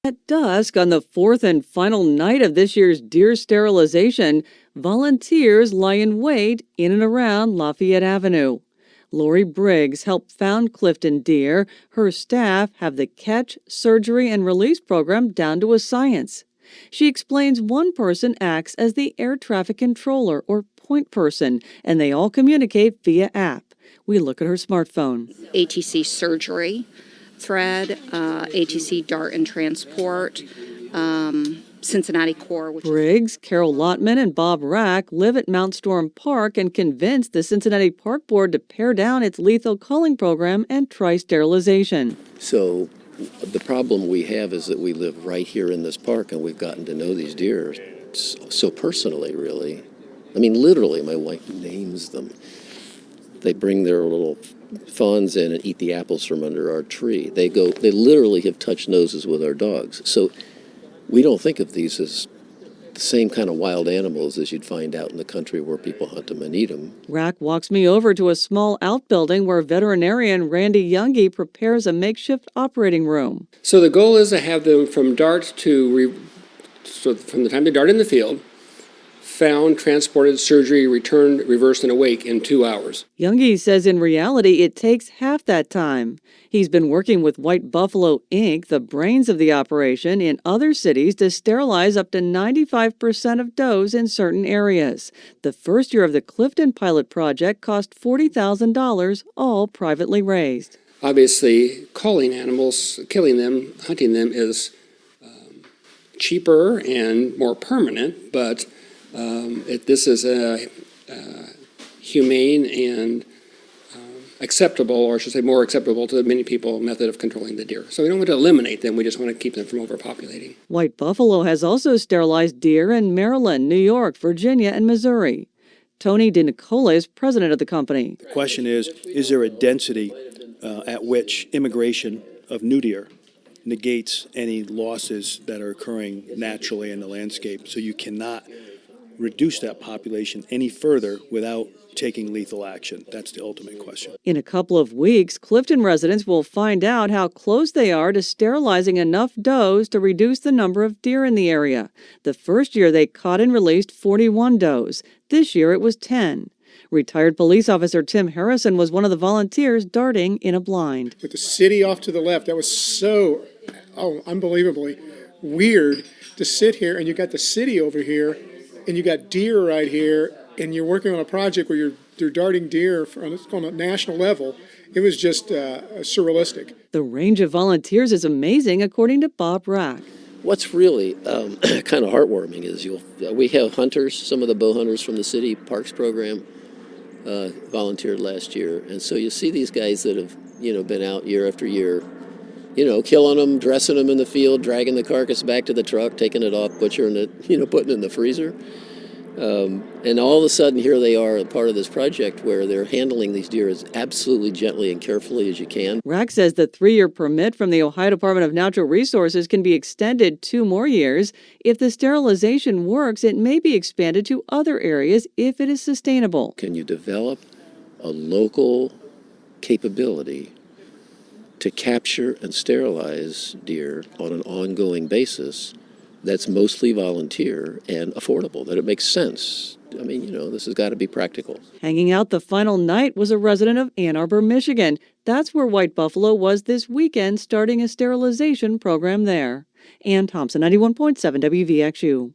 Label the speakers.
Speaker 1: At dusk on the fourth and final night of this year's deer sterilization, volunteers lie in wait in and around Lafayette Avenue. Lori Briggs helped found Clifton Deer. Her staff have the catch, surgery, and release program down to a science. She explains one person acts as the air traffic controller or point person, and they all communicate via app. We look at her smartphone.
Speaker 2: ATC surgery, thread, ATC dart and transport, Cincinnati Core.
Speaker 1: Briggs, Carol Lotman, and Bob Rack live at Mount Storm Park and convinced the Cincinnati Park Board to pare down its lethal culling program and try sterilization.
Speaker 3: So the problem we have is that we live right here in this park, and we've gotten to know these deer so personally, really. I mean, literally, my wife names them. They bring their little fawns in and eat the apples from under our tree. They literally have touched noses with our dogs. So we don't think of these as the same kind of wild animals as you'd find out in the country where people hunt them and eat them.
Speaker 1: Rack walks me over to a small outbuilding where veterinarian Randy Youngie prepares a makeshift operating room.
Speaker 4: So the goal is to have them from dart so from the time they dart in the field, found, transported, surgery, returned, reversed, and awake in 2 hours.
Speaker 1: Youngie says in reality it takes half that time. He's been working with White Buffalo Inc., the brains of the operation, in other cities to sterilize up to 95% of does in certain areas. The first year of the Clifton pilot project cost $40,000, all privately raised.
Speaker 4: Obviously, culling animals, killing them, hunting them is cheaper and more permanent, but this is a humane and acceptable, or I should say more acceptable to many people, method of controlling the deer. So we don't want to eliminate them, we just want to keep them from overpopulating.
Speaker 1: White Buffalo has also sterilized deer in Maryland, New York, Virginia, and Missouri. Tony DiNicola is president of the company.
Speaker 5: The question is there a density at which immigration of new deer negates any losses that are occurring naturally in the landscape? So you cannot reduce that population any further without taking lethal action. That's the ultimate question.
Speaker 1: In a couple of weeks, Clifton residents will find out how close they are to sterilizing enough does to reduce the number of deer in the area. The first year they caught and released 41 does. This year it was 10. Retired police officer Tim Harrison was one of the volunteers darting in a blind.
Speaker 6: With the city off to the left, that was so unbelievably weird to sit here, and you got the city over here, and you got deer right here, and you're working on a project where you're darting deer on a national level. It was just surrealistic. The
Speaker 1: range of volunteers is amazing, according to Bob Rack.
Speaker 3: What's really kind of heartwarming is we have hunters, some of the bow hunters from the city parks program volunteered last year, and so you see these guys that have been out year after year, killing them, dressing them in the field, dragging the carcass back to the truck, taking it off, butchering it, putting it in the freezer. And all of a sudden, here they are, a part of this project where they're handling these deer as absolutely gently and carefully as you can.
Speaker 1: Rack says the 3-year permit from the Ohio Department of Natural Resources can be extended 2 more years. If the sterilization works, it may be expanded to other areas if it is sustainable.
Speaker 3: Can you develop a local capability to capture and sterilize deer on an ongoing basis that's mostly volunteer and affordable, that it makes sense? I mean, this has got to be practical.
Speaker 1: Hanging out the final night was a resident of Ann Arbor, Michigan. That's where White Buffalo was this weekend, starting a sterilization program there. Ann Thompson, 91.7 WVXU.